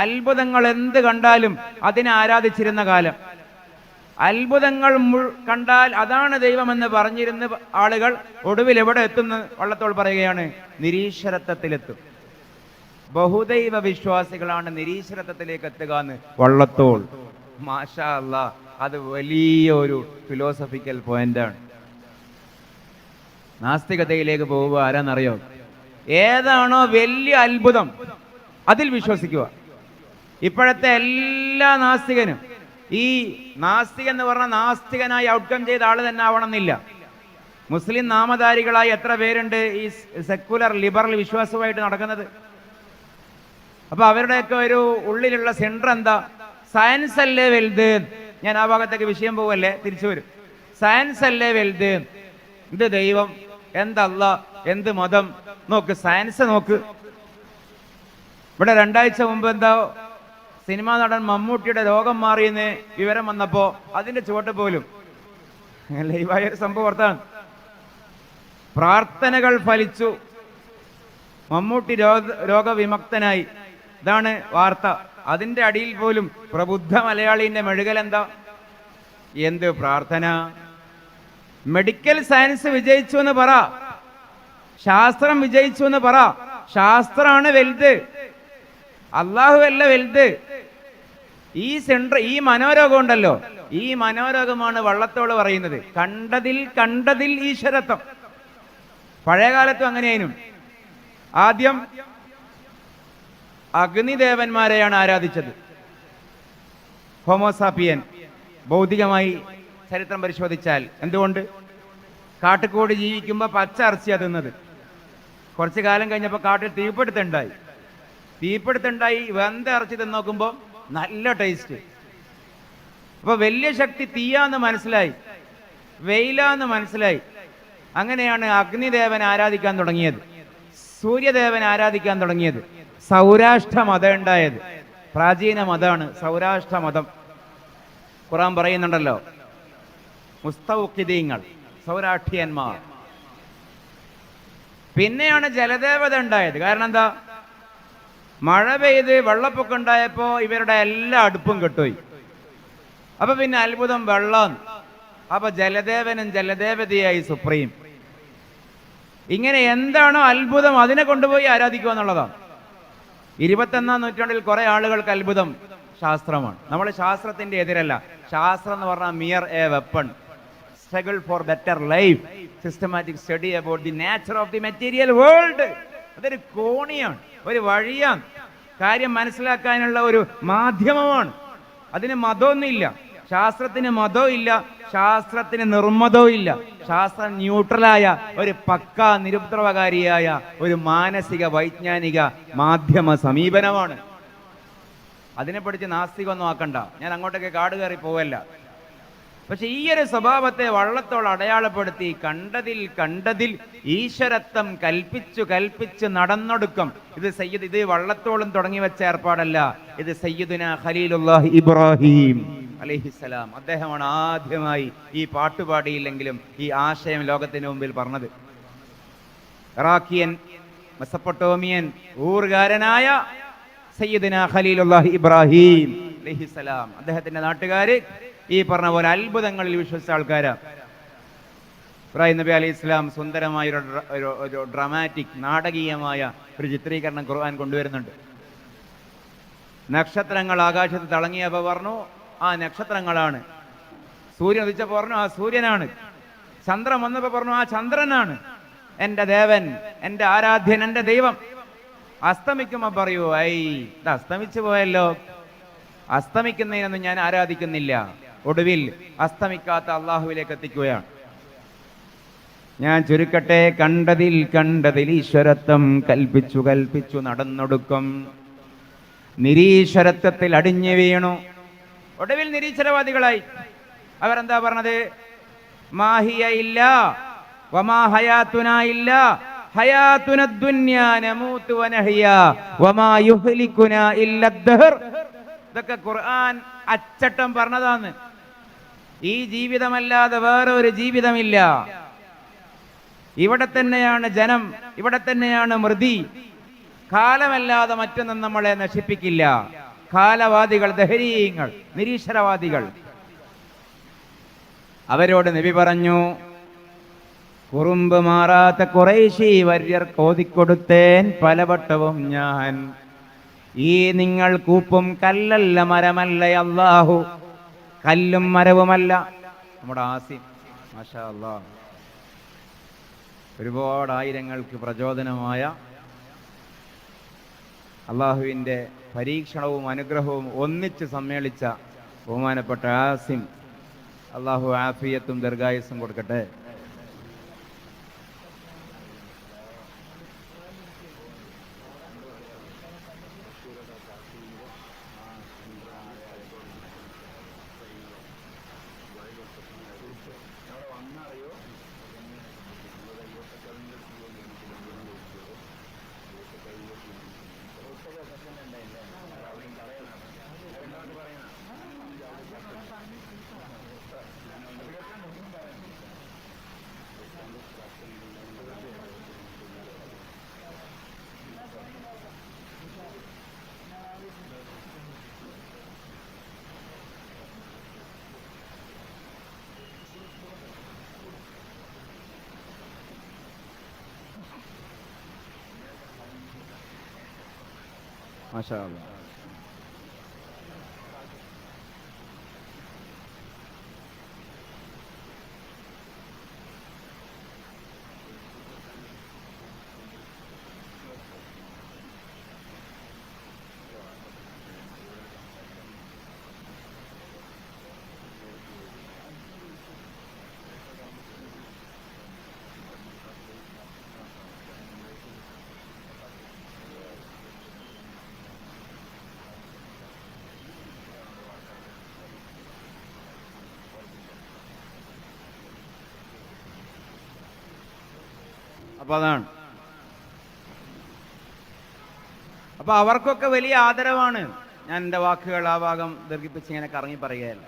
അത്ഭുതങ്ങൾ എന്ത് കണ്ടാലും അതിനെ ആരാധിച്ചിരുന്ന കാലം. അത്ഭുതങ്ങൾ കണ്ടാൽ അതാണ് ദൈവമെന്ന് പറഞ്ഞിരുന്ന ആളുകൾ ഒടുവിൽ എവിടെ എത്തുന്ന വള്ളത്തോൾ പറയുകയാണ്? നിരീശ്വരത്വത്തിലെത്തും. ബഹുദൈവ വിശ്വാസികളാണ് നിരീശ്വരത്വത്തിലേക്ക് എത്തുക എന്ന് വള്ളത്തോൾ. മാഷാ അല്ലാഹ്, അത് വലിയൊരു ഫിലോസഫിക്കൽ പോയിന്റാണ്. നാസ്തികതയിലേക്ക് പോവുക ആരാന്നറിയോ? ഏതാണോ വലിയ അത്ഭുതം അതിൽ വിശ്വസിക്കുക. ഇപ്പോഴത്തെ എല്ലാ നാസ്തികനും, ഈ നാസ്തികൻ എന്ന് പറഞ്ഞാൽ നാസ്തികനായി ഔട്ട്കം ചെയ്ത ആള് തന്നെ ആവണമെന്നില്ല. മുസ്ലിം നാമധാരികളായി എത്ര പേരുണ്ട് ഈ സെക്കുലർ ലിബറൽ വിശ്വാസവുമായിട്ട് നടക്കുന്നത്? അപ്പൊ അവരുടെയൊക്കെ ഒരു ഉള്ളിലുള്ള സെന്റർ എന്താ? സയൻസ് അല്ലേ വലുത്. ഞാൻ ആ ഭാഗത്തേക്ക് വിഷയം പോവല്ലേ, തിരിച്ചു വരും. സയൻസ് അല്ലേ വലുത്. എന്ത് ദൈവം, എന്ത് അല്ലാഹ്, എന്ത് മതം? നോക്ക്, സയൻസ് നോക്ക്. ഇവിടെ 2 ആഴ്ച മുമ്പ് എന്താ സിനിമാ നടൻ മമ്മൂട്ടിയുടെ രോഗം മാറിയെന്ന് വിവരം വന്നപ്പോ അതിന്റെ ചുവട്ട് പോലും ലൈവായ ഒരു സംഭവം ഓർത്താണ്. പ്രാർത്ഥനകൾ ഫലിച്ചു, മമ്മൂട്ടി രോഗവിമുക്തനായി. ഇതാണ് വാർത്ത. അതിന്റെ അടിയിൽ പോലും പ്രബുദ്ധ മലയാളിന്റെ മെഴുകൽ എന്താ? എന്ത് പ്രാർത്ഥന! മെഡിക്കൽ സയൻസ് വിജയിച്ചു എന്ന് പറ, ശാസ്ത്രം വിജയിച്ചു എന്ന് പറ. ശാസ്ത്രമാണ് വലുത്, അള്ളാഹു അല്ല വലുത്. ഈ സെൻട്ര ഈ മനോരോഗം ഉണ്ടല്ലോ, ഈ മനോരോഗമാണ് വള്ളത്തോള് പറയുന്നത്. കണ്ടതിൽ ഈശ്വരത്വം. പഴയകാലത്തും അങ്ങനെയായിരുന്നു. ആദ്യം അഗ്നിദേവന്മാരെയാണ് ആരാധിച്ചത്. ഹോമോസാപ്പിയൻ ഭൗതികമായി ചരിത്രം പരിശോധിച്ചാൽ എന്തുകൊണ്ട്? കാട്ടുകൂടി ജീവിക്കുമ്പോൾ പച്ച ഇറച്ചിയാ തിന്നത്. കുറച്ചു കാലം കഴിഞ്ഞപ്പോൾ കാട്ടിൽ തീപിടുത്തുണ്ടായി വെന്ത ഇറച്ചി തിന്ന് നോക്കുമ്പോൾ നല്ല ടേസ്റ്റ്. അപ്പൊ വലിയ ശക്തി തീയാന്ന് മനസ്സിലായി, വെയിലാന്ന് മനസ്സിലായി. അങ്ങനെയാണ് അഗ്നിദേവൻ ആരാധിക്കാൻ തുടങ്ങിയത്, സൂര്യദേവൻ ആരാധിക്കാൻ തുടങ്ങിയത്. സൗരാഷ്ട്ര മതം ഉണ്ടായത്. പ്രാചീന മതമാണ് സൗരാഷ്ട്ര മതം. ഖുർആൻ പറയുന്നുണ്ടല്ലോ, മുസ്തൗഖിദീങ്ങൾ, സൗരാഷ്ട്രീയന്മാർ. പിന്നെയാണ് ജലദേവത ഉണ്ടായത്. കാരണം എന്താ? മഴ പെയ്ത് വെള്ളപ്പൊക്കം ഉണ്ടായപ്പോ ഇവരുടെ എല്ലാ അടുപ്പും കെട്ടുപോയി. അപ്പൊ പിന്നെ അത്ഭുതം വെള്ളം. അപ്പൊ ജലദേവനും ജലദേവതയായി സുപ്രീം. ഇങ്ങനെ എന്താണോ അത്ഭുതം അതിനെ കൊണ്ടുപോയി ആരാധിക്കുക എന്നുള്ളതാണ്. 21-ാം നൂറ്റാണ്ടിൽ കുറെ ആളുകൾക്ക് അത്ഭുതം ശാസ്ത്രമാണ്. നമ്മൾ ശാസ്ത്രത്തിന്റെ എതിരല്ല. ശാസ്ത്രം എന്ന് പറഞ്ഞാൽ mere A weapon. Struggle for better life, systematic study about the nature of the material world. അതൊരു കോണിയാണ്, ഒരു വഴിയാണ്, കാര്യം മനസ്സിലാക്കാനുള്ള ഒരു മാധ്യമമാണ്. അതിന് മതമൊന്നുമില്ല. ശാസ്ത്രത്തിന് മതവും ഇല്ല, ശാസ്ത്രത്തിന് നിർമ്മതവും ഇല്ല. ശാസ്ത്രം ന്യൂട്രലായ ഒരു പക്കാ നിരുപദ്രവകാരിയായ ഒരു മാനസിക വൈജ്ഞാനിക മാധ്യമ സമീപനമാണ്. അതിനെ പഠിച്ച് നാസ്തികമൊന്നും ആക്കണ്ട. ഞാൻ അങ്ങോട്ടൊക്കെ കാട് കയറി പോവല്ല. പക്ഷെ ഈ ഒരു സ്വഭാവത്തെ വള്ളത്തോൾ അടയാളപ്പെടുത്തി. കണ്ടതിൽ ഈശ്വരത്വം കൽപ്പിച്ചു നടന്നൊടുക്കം. ഇത് വള്ളത്തോളും തുടങ്ങി വെച്ച ഏർപ്പാടല്ല. ഇത് സയ്യിദുന ഖലീലുല്ലാഹി ഇബ്രാഹിം അലൈഹിസ്സലാം, അദ്ദേഹമാണ് ആദ്യമായി ഈ പാട്ടുപാടിയില്ലെങ്കിലും ഈ ആശയം ലോകത്തിന് മുമ്പിൽ പറഞ്ഞത്. ഇറാഖിയൻ, മെസപ്പൊട്ടോമിയൻ ഊറുകാരനായ സയ്യിദുനാ ഖലീലുല്ലാഹി ഇബ്രാഹിം അലൈഹിസ്സലാം, അദ്ദേഹത്തിന്റെ നാട്ടുകാര് ഈ പറഞ്ഞ പോലെ അത്ഭുതങ്ങളിൽ വിശ്വസിച്ച ആൾക്കാരാണ്. ഇബ്രാഹിം നബി അലൈഹി ഇസ്ലാം സുന്ദരമായ ഒരു ഡ്രാമാറ്റിക് നാടകീയമായ ഒരു ചിത്രീകരണം ഖുർആൻ കൊണ്ടുവരുന്നുണ്ട്. നക്ഷത്രങ്ങൾ ആകാശത്ത് തിളങ്ങിയപ്പോൾ പറഞ്ഞു ആ നക്ഷത്രങ്ങളാണ്. സൂര്യൻ ഉദിച്ചപ്പോൾ പറഞ്ഞു ആ സൂര്യനാണ്. ചന്ദ്രൻ വന്നപ്പോൾ പറഞ്ഞു ആ ചന്ദ്രനാണ് എൻ്റെ ദേവൻ, എൻ്റെ ആരാധ്യൻ, എൻ്റെ ദൈവം. അസ്തമിക്കുമ്പോൾ പറയൂ ഐ ഇത് അസ്തമിച്ചു പോയല്ലോ, അസ്തമിക്കുന്നതിനൊന്നും ഞാൻ ആരാധിക്കുന്നില്ല. ഒടുവിൽ അസ്തമിക്കാത്ത അള്ളാഹുവിലേക്ക് എത്തിക്കുകയാണ്. ഞാൻ ചുരുക്കട്ടെ, കണ്ടതിൽ ഈശ്വരത്വം കൽപ്പിച്ചു കൽപ്പിച്ചു നടന്നൊടുക്കും. നിരീശ്വരത്വത്തിൽ അടിഞ്ഞു വീണു. ഒടുവിൽ നിരീശ്വരവാദികളായി. അവരെന്താ പറഞ്ഞത്? മാഹിയ ഇല്ല വമാ ഹയാതുന ഇല്ല ഹയാതുന ദുനിയാ നമൂതു വനഹ്യ വമാ യുഹ്ലികുന ഇല്ല ദഹർ. ഇതൊക്കെ ഖുർആൻ അച്ചട്ടം പറഞ്ഞതാണ്. ഈ ജീവിതമല്ലാതെ വേറെ ഒരു ജീവിതമില്ല. ഇവിടെ തന്നെയാണ് ജനം, ഇവിടെ തന്നെയാണ് മൃതി. കാലമല്ലാതെ മറ്റൊന്നും നമ്മളെ നശിപ്പിക്കില്ല. കാലവാദികൾ, ദഹരീയങ്ങൾ, നിരീശ്വരവാദികൾ. അവരോട് നബി പറഞ്ഞു, കുറുമ്പ് മാറാത്ത ഖുറൈശി വര്യർ കോതിക്കൊടുത്തേൻ പലവട്ടവും ഞാൻ. ഈ നിങ്ങൾ കൂപ്പും കല്ലല്ല മരമല്ല അല്ലാഹു, കല്ലും മരവുമല്ല. നമ്മുടെ ആസിം മാഷാ അല്ലാഹ് ഒരുപാട് ആയിരങ്ങൾക്ക് പ്രചോദനമായ അള്ളാഹുവിൻ്റെ പരീക്ഷണവും അനുഗ്രഹവും ഒന്നിച്ച് സമ്മേളിച്ച ബഹുമാനപ്പെട്ട ആസിം, അള്ളാഹു ആഫിയത്തും ദീർഘായുസ്സും കൊടുക്കട്ടെ. മാഷാ അല്ലാഹ്. അപ്പൊ അതാണ്. അപ്പൊ അവർക്കൊക്കെ വലിയ ആദരവാണ്. ഞാൻ എൻ്റെ വാക്കുകൾ ആ ഭാഗം ദീർഘിപ്പിച്ച് ഇങ്ങനെ കറങ്ങി പറയുകയല്ല.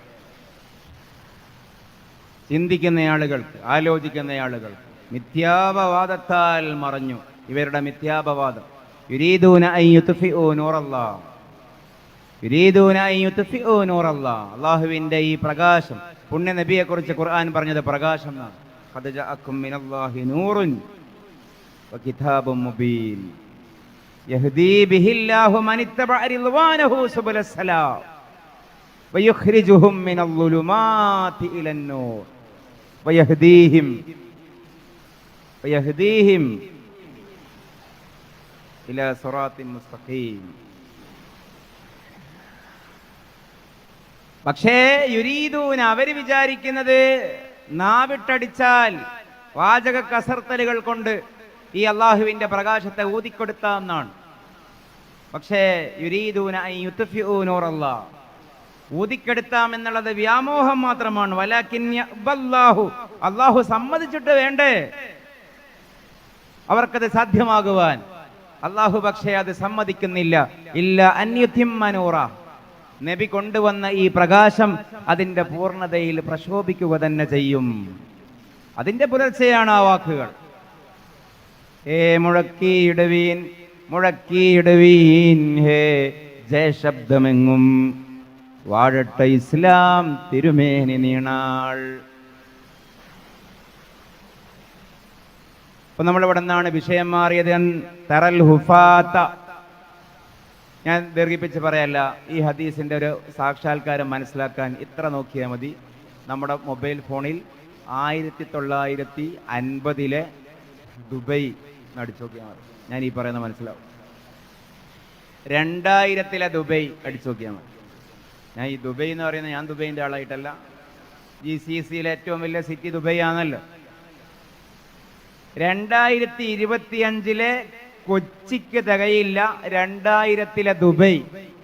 ചിന്തിക്കുന്ന ആളുകൾക്ക്, ആലോചിക്കുന്ന ആളുകൾക്ക് മിഥ്യാപവാദത്താൽ മറഞ്ഞു ഇവരുടെ മിഥ്യാപവാദം. യുരീദൂന അൻ യുത്ഫിഉ നൂറല്ലാഹ്, യുരീദൂന അൻ യുത്ഫിഉ നൂറല്ലാഹ്. അല്ലാഹുവിൻ്റെ ഈ പ്രകാശം, പുണ്യ നബിയെ കുറിച്ച് ഖുർആൻ പറഞ്ഞത് പ്രകാശം എന്നാണ്. ഖദ് ജഅഅകും മിനല്ലാഹി നൂറുൻ വകിതാബും മുബീൻ യഹ്ദീ ബിഹില്ലാഹു മൻ ഇത്തബഅ റിദ്വാനഹു സുബുലസ്സലാം വയുഖ്രിജുഹും മിനൽ-ളുലുമാതി ഇലൻ-നൂർ വയഹ്ദീഹിം ഇലാ സിറാത്തിൻ മുസ്തഖീം. പക്ഷേ യുരീദൂന, അവർ വിചാരിക്കുന്നത് നാവിട്ടടിച്ചാൽ വാചക കസർത്തലുകൾ കൊണ്ട് ഈ അള്ളാഹുവിൻ്റെ പ്രകാശത്തെ ഊതിക്കൊടുത്താമെന്നാണ്. പക്ഷേ യുരീദൂന അൻ യുത്ഫിഉ നൂറല്ലാഹ്, ഊതിക്കെടുത്താം എന്നുള്ളത് വ്യാമോഹം മാത്രമാണ്. വലാകിൻ യഅബല്ലാഹു, അള്ളാഹു സമ്മതിച്ചിട്ട് വേണ്ടേ അവർക്കത് സാധ്യമാകുവാൻ. അള്ളാഹു പക്ഷേ അത് സമ്മതിക്കുന്നില്ല. ഇല്ല അൻ യുതിമ്മ നൂറ, നബി കൊണ്ടുവന്ന ഈ പ്രകാശം അതിൻ്റെ പൂർണ്ണതയിൽ പ്രശോഭിക്കുക തന്നെ ചെയ്യും. അതിൻ്റെ പുലർച്ചയാണ് ആ വാക്കുകൾ. മുഴക്കിയിടുവീൻ മുഴക്കിയിടുവീൻ ഹേ ജയശബ്ദമെങ്ങും, വാഴട്ടെ ഇസ്ലാം തിരുമേനി നീണാൾ. അപ്പൊ നമ്മളിവിടെ നിന്നാണ് വിഷയം മാറിയത്. തറൽ ഹുഫാത്ത. ഞാൻ ദീർഘിപ്പിച്ച് പറയല്ല, ഈ ഹദീസിന്റെ ഒരു സാക്ഷാത്കാരം മനസ്സിലാക്കാൻ ഇത്ര നോക്കിയാൽ മതി. നമ്മുടെ മൊബൈൽ ഫോണിൽ 1950 ദുബൈ അടിച്ചു നോക്കിയാൽ മതി. ഞാൻ ഈ പറയുന്നത് മനസ്സിലാവും. 2000 ദുബൈ അടിച്ചു നോക്കിയാൽ മതി. ഞാൻ ഈ ദുബൈ എന്ന് പറയുന്നത് ഞാൻ ദുബൈൻ്റെ ആളായിട്ടല്ല, GCCയിലെ ഏറ്റവും വലിയ സിറ്റി ദുബൈ ആണല്ലോ. 2025 കൊച്ചിക്ക് തികയില്ല 2000 ദുബൈ.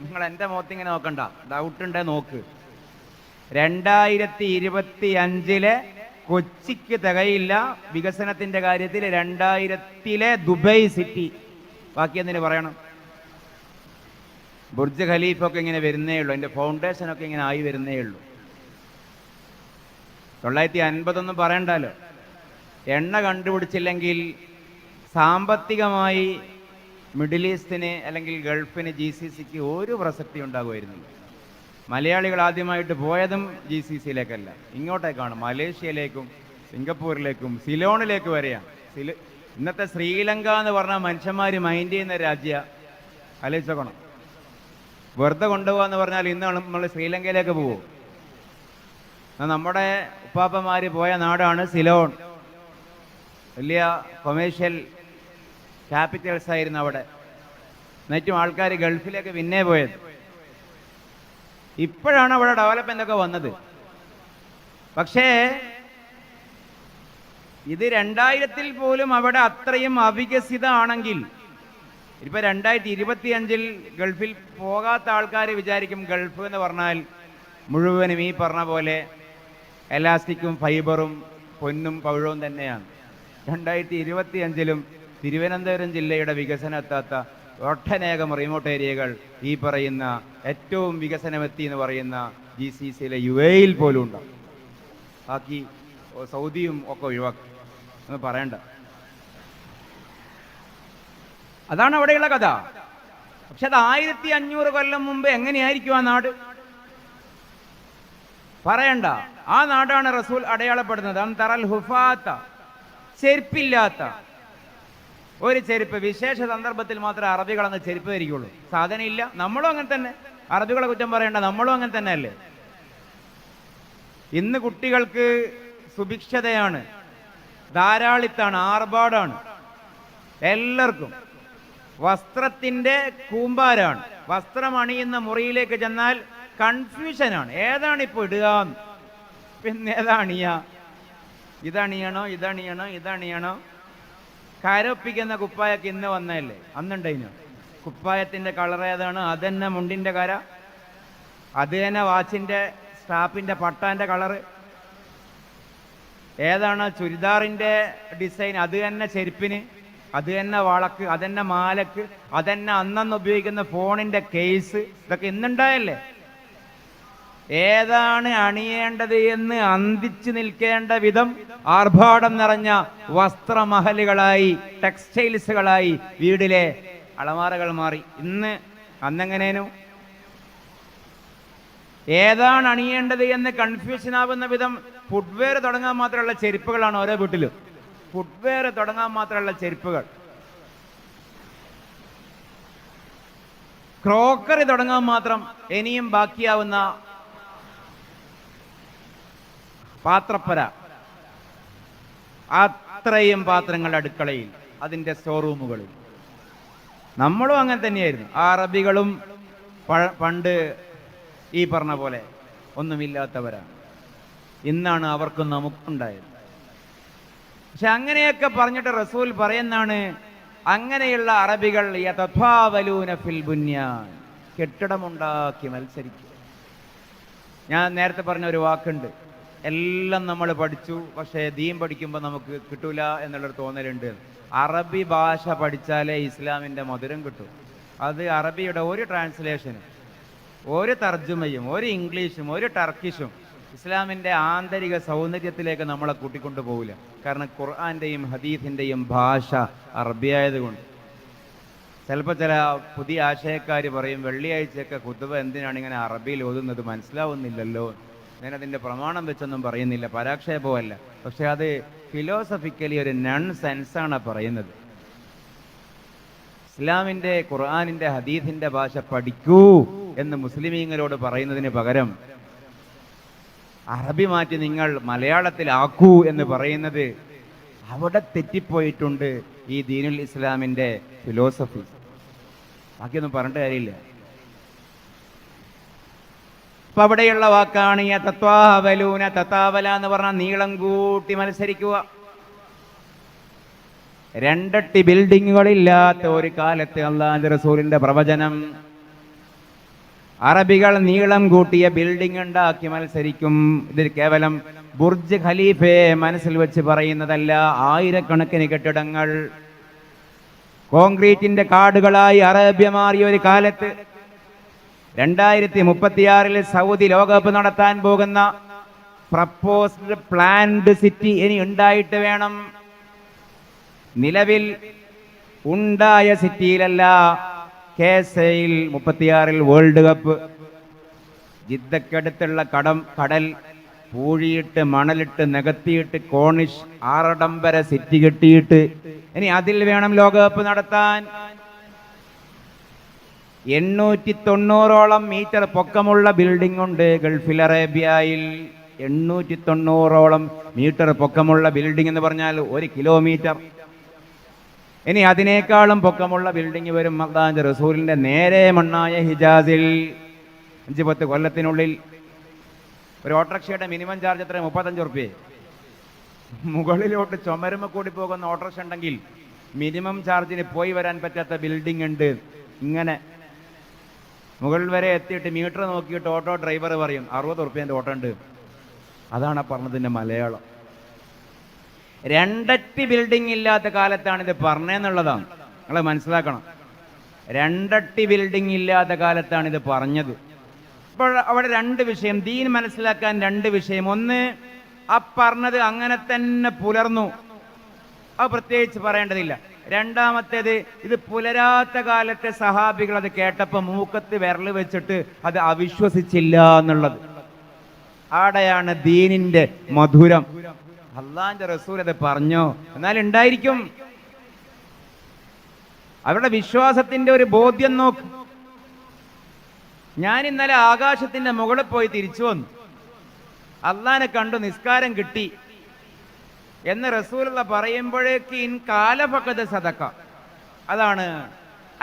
നിങ്ങൾ എൻ്റെ മുഖത്തിങ്ങനെ നോക്കണ്ട, ഡൗട്ട് ഉണ്ടേ നോക്ക്. 2025 കൊച്ചിക്ക് തികയില്ല വികസനത്തിന്റെ കാര്യത്തിൽ 2000 ദുബൈ സിറ്റി. ബാക്കി എന്തിനു പറയണം? ബുർജ് ഖലീഫൊക്കെ ഇങ്ങനെ വരുന്നേ ഉള്ളൂ, അതിൻ്റെ ഫൗണ്ടേഷനൊക്കെ ഇങ്ങനെ ആയി വരുന്നേ ഉള്ളൂ. 950 പറയണ്ടല്ലോ. എണ്ണ കണ്ടുപിടിച്ചില്ലെങ്കിൽ സാമ്പത്തികമായി മിഡിൽ ഈസ്റ്റിന് അല്ലെങ്കിൽ ഗൾഫിന് GCCക്ക് ഒരു പ്രസക്തി ഉണ്ടാകുമായിരുന്നില്ല. മലയാളികൾ ആദ്യമായിട്ട് പോയതും GCCയിലേക്കല്ല, ഇങ്ങോട്ടേക്കാണ്. മലേഷ്യയിലേക്കും സിംഗപ്പൂരിലേക്കും സിലോണിലേക്ക് വരെയാണ്. ഇന്നത്തെ ശ്രീലങ്ക എന്ന് പറഞ്ഞാൽ മനുഷ്യന്മാർ മൈൻഡ് ചെയ്യുന്ന രാജ്യ. ആലോചിച്ചോക്കണം. വെറുതെ കൊണ്ടുപോകാന്ന് പറഞ്ഞാൽ ഇന്നാണ് നമ്മൾ ശ്രീലങ്കയിലേക്ക് പോകും. നമ്മുടെ ഉപ്പാപ്പന്മാർ പോയ നാടാണ് സിലോൺ. വലിയ കൊമേഴ്ഷ്യൽ ക്യാപിറ്റൽസ് ആയിരുന്നു അവിടെ. എന്നിട്ടും ആൾക്കാർ ഗൾഫിലേക്ക് പിന്നെ പോയത്. ഇപ്പോഴാണ് അവിടെ ഡെവലപ്മെന്റ് ഒക്കെ വന്നത്. പക്ഷേ ഇത് 2000 പോലും അവിടെ അത്രയും അവികസിതമാണെങ്കിൽ, ഇപ്പൊ 2025 ഗൾഫിൽ പോകാത്ത ആൾക്കാർ വിചാരിക്കും ഗൾഫ് എന്ന് പറഞ്ഞാൽ മുഴുവനും ഈ പറഞ്ഞ പോലെ എലാസ്റ്റിക്കും ഫൈബറും പൊന്നും പവിഴവും തന്നെയാണ്. 2025 തിരുവനന്തപുരം ജില്ലയുടെ വികസനം എത്താത്ത ഒട്ടനേകം റിമോട്ട് ഏരിയകൾ ഈ പറയുന്ന ഏറ്റവും വികസനമെത്തി എന്ന് പറയുന്ന GCCയിലെ UAE പോലും ഉണ്ടാവും. ബാക്കി സൗദിയും ഒക്കെ ഒഴിവാക്കി എന്ന് പറയണ്ട. അതാണ് അവിടെയുള്ള കഥ. പക്ഷെ അത് 1500 കൊല്ലം മുമ്പ് എങ്ങനെയായിരിക്കും ആ നാട്? പറയണ്ട. ആ നാടാണ് റസൂൽ അടയാളപ്പെടുന്നത്. തറൽ ഹുഫാത്ത, ചെരുപ്പില്ലാത്ത ഒരു ചെരുപ്പ്. വിശേഷ സന്ദർഭത്തിൽ മാത്രമേ അറബികളന്ന് ചെരുപ്പ് ധരിക്കുള്ളൂ. സാധനം ഇല്ല. നമ്മളും അങ്ങനെ തന്നെ. അറബികളെ കുറ്റം പറയണ്ട, നമ്മളും അങ്ങനെ തന്നെ അല്ലേ? ഇന്ന് കുട്ടികൾക്ക് സുഭിക്ഷതയാണ്, ധാരാളിത്താണ്, ആർഭാടാണ്. എല്ലാവർക്കും വസ്ത്രത്തിന്റെ കൂമ്പാരാണ്. വസ്ത്രം അണിയുന്ന മുറിയിലേക്ക് ചെന്നാൽ കൺഫ്യൂഷനാണ്. ഏതാണ് ഇപ്പൊ ഇടുക, പിന്നെ ഏതാണിയ, ഇതണിയണോ ഇതണിയണോ ഇതണിയണോ? കരൊപ്പിക്കുന്ന കുപ്പായൊക്കെ ഇന്ന് വന്നതല്ലേ? അന്നുണ്ടതിനോ? കുപ്പായത്തിന്റെ കളർ ഏതാണ്? അത് തന്നെ മുണ്ടിന്റെ കര, അത് തന്നെ വാച്ചിന്റെ സ്റ്റാപ്പിന്റെ പട്ടാന്റെ കളറ് ഏതാണ്? ചുരിദാറിന്റെ ഡിസൈൻ അത് തന്നെ ചെരുപ്പിന്, അത് തന്നെ വളക്ക്, അത് തന്നെ മാലക്ക്, അത് തന്നെ അന്നന്ന് ഉപയോഗിക്കുന്ന ഫോണിന്റെ കേസ്. ഇതൊക്കെ ഇന്നുണ്ടായല്ലേ? ഏതാണ് അണിയേണ്ടത് എന്ന് അന്തിച്ചു നിൽക്കേണ്ട വിധം ആർഭാടം നിറഞ്ഞ വസ്ത്രമഹലുകളായി, ടെക്സ്റ്റൈൽസുകളായി വീടിലെ അളമാറകൾ മാറി. അന്നെങ്ങനേനു ഏതാണ് അണിയേണ്ടത് എന്ന് കൺഫ്യൂഷൻ ആവുന്ന വിധം ഫുട്വെയർ തുടങ്ങാൻ മാത്രമുള്ള ചെരുപ്പുകളാണ് ഓരോ വീട്ടിലും. ഫുട്വെയർ തുടങ്ങാൻ മാത്രമുള്ള ചെരുപ്പുകൾ, ക്രോക്കറി തുടങ്ങാൻ മാത്രം ഇനിയും ബാക്കിയാവുന്ന പാത്രപ്പര, അത്രയും പാത്രങ്ങൾ അടുക്കളയിൽ, അതിൻ്റെ സ്റ്റോറൂമുകളിൽ. നമ്മളും അങ്ങനെ തന്നെയായിരുന്നു. ആ അറബികളും പണ്ട് ഈ പറഞ്ഞ പോലെ ഒന്നുമില്ലാത്തവരാണ്. ഇന്നാണ് അവർക്കും നമുക്കുണ്ടായത്. പക്ഷെ അങ്ങനെയൊക്കെ പറഞ്ഞിട്ട് റസൂൽ പറയുന്നതാണ്, അങ്ങനെയുള്ള അറബികൾ യതഫാവലൂന ഫിൽ ബുന്യാൻ, കെട്ടിടമുണ്ടാക്കി മത്സരിക്കുക. ഞാൻ നേരത്തെ പറഞ്ഞ ഒരു വാക്കുണ്ട്, എല്ലാം നമ്മൾ പഠിച്ചു പക്ഷേ ദീൻ പഠിക്കുമ്പോൾ നമുക്ക് കിട്ടൂല എന്നുള്ളൊരു തോന്നലുണ്ട്. അറബി ഭാഷ പഠിച്ചാലേ ഇസ്ലാമിൻ്റെ മധുരം കിട്ടും. അത് അറബിയുടെ ഒരു ട്രാൻസ്ലേഷനും ഒരു തർജ്ജമയും ഒരു ഇംഗ്ലീഷും ഒരു ടർക്കിഷും ഇസ്ലാമിൻ്റെ ആന്തരിക സൗന്ദര്യത്തിലേക്ക് നമ്മളെ കൂട്ടിക്കൊണ്ടു പോകില്ല. കാരണം ഖുർആന്റെയും ഹദീസിൻ്റെയും ഭാഷ അറബിയായതുകൊണ്ട്. ചിലപ്പോൾ ചില പുതിയ ആശയക്കാർ പറയും വെള്ളിയാഴ്ചയൊക്കെ ഖുതുബ എന്തിനാണ് ഇങ്ങനെ അറബിയിൽ ഓതുന്നത്, മനസ്സിലാവുന്നില്ലല്ലോ. ഞാനതിൻ്റെ പ്രമാണം വെച്ചൊന്നും പറയുന്നില്ല, പരാക്ഷേപമല്ല. പക്ഷെ അത് ഫിലോസഫിക്കലി ഒരു നൺ സെൻസാണ് പറയുന്നത്. ഇസ്ലാമിൻ്റെ, ഖുർആനിൻ്റെ, ഹദീസിൻ്റെ ഭാഷ പഠിക്കൂ എന്ന് മുസ്ലിമീങ്ങളോട് പറയുന്നതിന് പകരം അറബി മാറ്റി നിങ്ങൾ മലയാളത്തിലാക്കൂ എന്ന് പറയുന്നത് അവിടെ തെറ്റിപ്പോയിട്ടുണ്ട് ഈ ദീനുൽ ഇസ്ലാമിൻ്റെ ഫിലോസഫി. ബാക്കിയൊന്നും പറഞ്ഞിട്ട് കാര്യമില്ല. അപ്പൊ അവിടെയുള്ള വാക്കാണ് തത്വാവലൂന. തത്താവല എന്ന് പറഞ്ഞാൽ നീളം കൂട്ടി മത്സരിക്കുക. രണ്ടട്ടി ബിൽഡിങ്ങുകളില്ലാത്ത ഒരു കാലത്ത് അല്ലാഹുവിന്റെ റസൂലിന്റെ പ്രവചനം, അറബികൾ നീളം കൂട്ടിയ ബിൽഡിംഗ് ഉണ്ടാക്കി മത്സരിക്കും. ഇത് കേവലം ബുർജ് ഖലീഫയെ മനസ്സിൽ വെച്ച് പറയുന്നതല്ല. ആയിരക്കണക്കിന് കെട്ടിടങ്ങൾ കോൺക്രീറ്റിന്റെ കാടുകളായി അറേബ്യ മാറിയ ഒരു കാലത്ത് 2036 സൗദി ലോകകപ്പ് നടത്താൻ പോകുന്ന പ്രപ്പോസ്ഡ് പ്ലാൻഡ് സിറ്റി ഇനി ഉണ്ടായിട്ട് വേണം. നിലവിൽ ഉണ്ടായ സിറ്റിയിലല്ല, കേസയിൽ 36 വേൾഡ് കപ്പ്. ജിദ്ദക്കടുത്തുള്ള കടൽ പൂഴിയിട്ട് മണലിട്ട് നികത്തിയിട്ട് കോണിഷ് ആറടംബര സിറ്റി കെട്ടിയിട്ട് ഇനി അതിൽ വേണം ലോകകപ്പ് നടത്താൻ. 890ഓളം മീറ്റർ പൊക്കമുള്ള ബിൽഡിംഗ് ഉണ്ട് ഗൾഫിൽ, അറേബ്യയിൽ. 890ഓളം മീറ്റർ പൊക്കമുള്ള ബിൽഡിംഗ് എന്ന് പറഞ്ഞാൽ 1 കിലോമീറ്റർ. ഇനി അതിനേക്കാളും പൊക്കമുള്ള ബിൽഡിംഗ് വരും അല്ലാഹുവിന്റെ റസൂലിന്റെ നേരെ മണ്ണായ ഹിജാസിൽ. 5-10 കൊല്ലത്തിനുള്ളിൽ ഒരു ഓട്ടോറിക്ഷയുടെ മിനിമം ചാർജ് എത്ര? 35 ഉറുപ്പ്യ. മുകളിലോട്ട് ചുമരുമ കൂടി പോകുന്ന ഓട്ടോറിക്ഷ ഉണ്ടെങ്കിൽ മിനിമം ചാർജിന് പോയി വരാൻ പറ്റാത്ത ബിൽഡിംഗ് ഉണ്ട്. ഇങ്ങനെ മുകളിൽ വരെ എത്തിയിട്ട് മീറ്റർ നോക്കിയിട്ട് ഓട്ടോ ഡ്രൈവർ പറയും 60 ഉറുപ്പ്യൻ്റെ ഓട്ടോ ഉണ്ട്. അതാണ് പറഞ്ഞതിൻ്റെ മലയാളം. രണ്ടട്ടി ബിൽഡിംഗ് ഇല്ലാത്ത കാലത്താണ് ഇത് പറഞ്ഞതെന്നുള്ളതാണ് നിങ്ങൾ മനസ്സിലാക്കണം. രണ്ടട്ടി ബിൽഡിംഗ് ഇല്ലാത്ത കാലത്താണ് ഇത് പറഞ്ഞത്. അപ്പോൾ അവിടെ 2 വിഷയം, ദീൻ മനസ്സിലാക്കാൻ 2 വിഷയം. ഒന്ന്, ആ പറഞ്ഞത് അങ്ങനെ തന്നെ പുലർന്നു, അത് പ്രത്യേകിച്ച് പറയേണ്ടതില്ല. രണ്ടാമത്തേത്, ഇത് പുലരാത്ത കാലത്തെ സഹാബികൾ അത് കേട്ടപ്പോൾ മൂക്കത്ത് വിരൽ വെച്ചിട്ട് അത് അവിശ്വസിച്ചില്ല എന്നുള്ളത്. ആടെയാണ് ദീനിന്റെ മധുരം. അല്ലാഹുവിന്റെ റസൂൽ അത് പറഞ്ഞോ, എന്നാൽ ഉണ്ടായിരിക്കും. അവരുടെ വിശ്വാസത്തിന്റെ ഒരു ബോധ്യം നോക്ക്. ഞാൻ ഇന്നലെ ആകാശത്തിന്റെ മുകളിൽ പോയി തിരിച്ചു വന്നു, അള്ളാനെ കണ്ടു, നിസ്കാരം കിട്ടി എന്ന് റസൂലുള്ള പറയുമ്പോഴേക്ക് ഇൻ കാലഫഖദ സദഖ. അതാണ്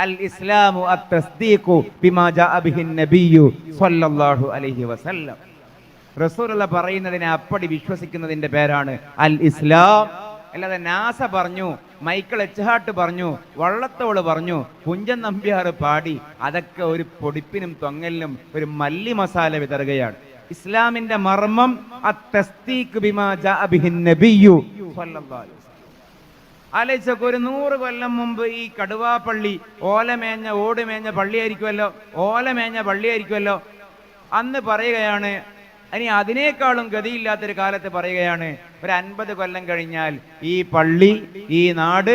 അൽ ഇസ്ലാമു അത്തസ്ദീഖു ബിമാ ജാഅ ബിഹിൻ നബിയ്യു സ്വല്ലല്ലാഹു അലൈഹി വസല്ലം. റസൂലുള്ള പറയുന്നതിനെ അപ്പടി വിശ്വസിക്കുന്നതിന്റെ പേരാണ് അൽ ഇസ്ലാം. അല്ലാതെ നാസ പറഞ്ഞു, മൈക്കിൾ എച്ച്ഹാർട്ട് പറഞ്ഞു, വള്ളത്തോള് പറഞ്ഞു, കുഞ്ചൻ നമ്പ്യാർ പാടി, അതൊക്കെ ഒരു പൊടിപ്പിനും തൊങ്ങലിനും ഒരു മല്ലി മസാല വിതറുകയാണ്. ഇസ്ലാമിന്റെ മർമ്മം അത്തസ്ദീഖ് ബിമാ ജാഅ ബിഹിൻ നബിയ്യു സ്വല്ലല്ലാഹു അലൈഹി വസല്ലം. ആലോചിച്ചൊക്കെ, ഒരു 100 കൊല്ലം മുമ്പ് ഈ കടുവാപ്പള്ളി ഓലമേഞ്ഞ ഓടുമേഞ്ഞ പള്ളിയായിരിക്കുമല്ലോ, ഓലമേഞ്ഞ പള്ളിയായിരിക്കുമല്ലോ അന്ന് പറയുകയാണ്. ഇനി അതിനേക്കാളും ഗതിയില്ലാത്തൊരു കാലത്ത് പറയുകയാണ്, ഒരു 50 കൊല്ലം കഴിഞ്ഞാൽ ഈ പള്ളി, ഈ നാട്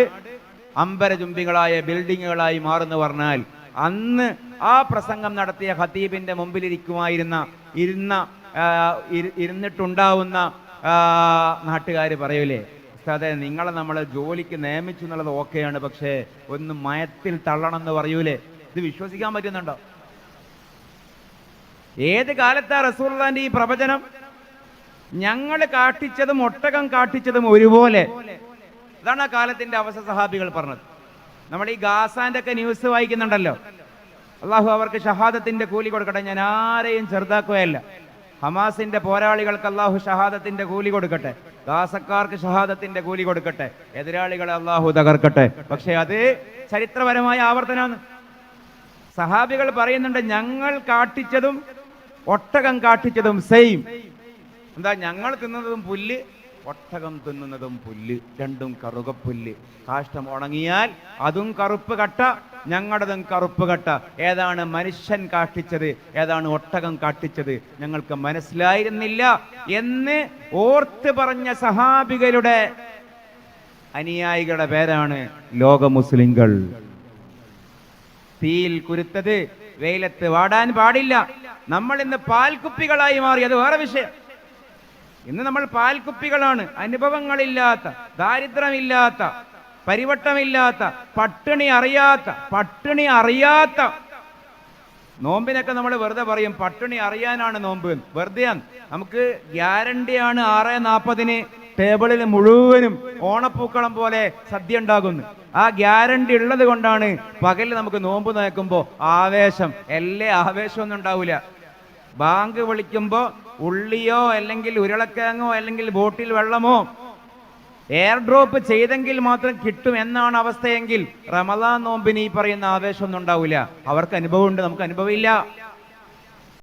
അമ്പരചുംബികളായ ബിൽഡിങ്ങുകളായി മാറുന്നു പറഞ്ഞാൽ, അന്ന് ആ പ്രസംഗം നടത്തിയ ഖതീബിന്റെ മുമ്പിൽ ഇരുന്നിട്ടുണ്ടാവുന്ന നാട്ടുകാർ പറയൂലേ, ഉസ്താദേ നിങ്ങളെ നമ്മൾ ജോലിക്ക് നിയമിച്ചു എന്നുള്ളത് ഓക്കെയാണ്, പക്ഷേ ഒന്ന് മയത്തിൽ തള്ളണം എന്ന് പറയൂലേ. ഇത് വിശ്വസിക്കാൻ പറ്റുന്നുണ്ടോ? ഏത് കാലത്താ റസൂലുള്ളാഹിന്റെ ഈ പ്രവചനം? ഞങ്ങൾ കാട്ടിച്ചതും ഒട്ടകം കാട്ടിച്ചതും ഒരുപോലെ. അതാണ് ആ കാലത്തിന്റെ അവസ്ഥ സഹാബികൾ പറഞ്ഞത്. നമ്മൾ ഈ ഗാസാന്റെ ഒക്കെ ന്യൂസ് വായിക്കുന്നുണ്ടല്ലോ, അള്ളാഹു അവർക്ക് ഷഹാദത്തിന്റെ കൂലി കൊടുക്കട്ടെ. ഞാൻ ആരെയും ചെറുതാക്കുകയല്ല. ഹമാസിന്റെ പോരാളികൾക്ക് അള്ളാഹു ഷഹാദത്തിന്റെ കൂലി കൊടുക്കട്ടെ, ഗാസക്കാർക്ക് ഷഹാദത്തിന്റെ കൂലി കൊടുക്കട്ടെ, എതിരാളികളെ അള്ളാഹു തകർക്കട്ടെ. പക്ഷെ അത് ചരിത്രപരമായ ആവർത്തനമാണ്. സഹാബികൾ പറയുന്നുണ്ട്, ഞങ്ങൾ കാട്ടിച്ചതും ഒട്ടകം കാട്ടിച്ചതും സെയിം. എന്താ? ഞങ്ങൾ തിന്നുന്നതും പുല്ല്, ഒട്ടകം തിന്നുന്നതും പുല്ല്, രണ്ടും കറുകപ്പുല്ല്. കാഷ്ടം ഉണങ്ങിയാൽ അതും കറുപ്പ് കട്ട, ഞങ്ങളുടേതും കറുപ്പ് കട്ട. ഏതാണ് മനുഷ്യൻ കാട്ടിച്ചത്, ഏതാണ് ഒട്ടകം കാട്ടിച്ചത് ഞങ്ങൾക്ക് മനസ്സിലായിരുന്നില്ല എന്ന് ഓർത്ത് പറഞ്ഞ സഹാബികളുടെ അനുയായികളുടെ പേരാണ് ലോക മുസ്ലിങ്ങൾ. തീയിൽ കുരുത്തത് വെയിലത്ത് വാടാൻ പാടില്ല. നമ്മൾ ഇന്ന് പാൽക്കുപ്പികളായി മാറി, അത് വേറെ വിഷയം. ഇന്ന് നമ്മൾ പാൽക്കുപ്പികളാണ്. അനുഭവങ്ങളില്ലാത്ത, ദാരിദ്ര്യമില്ലാത്ത, പരിവട്ടമില്ലാത്ത, പട്ടിണി അറിയാത്ത നോമ്പിനൊക്കെ നമ്മൾ വെറുതെ പറയും പട്ടിണി അറിയാനാണ് നോമ്പ്, വെറുതെയാണ്. നമുക്ക് ഗ്യാരണ്ടിയാണ് 6:40 ടേബിളിൽ മുഴുവനും ഓണപ്പൂക്കളം പോലെ സദ്യ ഉണ്ടാകുന്നു. ആ ഗ്യാരണ്ടി ഉള്ളത് കൊണ്ടാണ് പകല് നമുക്ക് നോമ്പ് നോക്കുമ്പോൾ ആവേശം. ആവേശമൊന്നും ഉണ്ടാവില്ല. ബാങ്ക് വിളിക്കുമ്പോൾ ഉള്ളിയോ അല്ലെങ്കിൽ ഉരുളക്കിഴങ്ങോ അല്ലെങ്കിൽ ബോട്ടിൽ വെള്ളമോ എയർ ഡ്രോപ്പ് ചെയ്തെങ്കിൽ മാത്രം കിട്ടും എന്നാണ് അവസ്ഥയെങ്കിൽ റമദാൻ നോമ്പിന് ഈ പറയുന്ന ആവേശമൊന്നും ഉണ്ടാവില്ല. അവർക്ക് അനുഭവമുണ്ട്, നമുക്ക് അനുഭവമില്ല.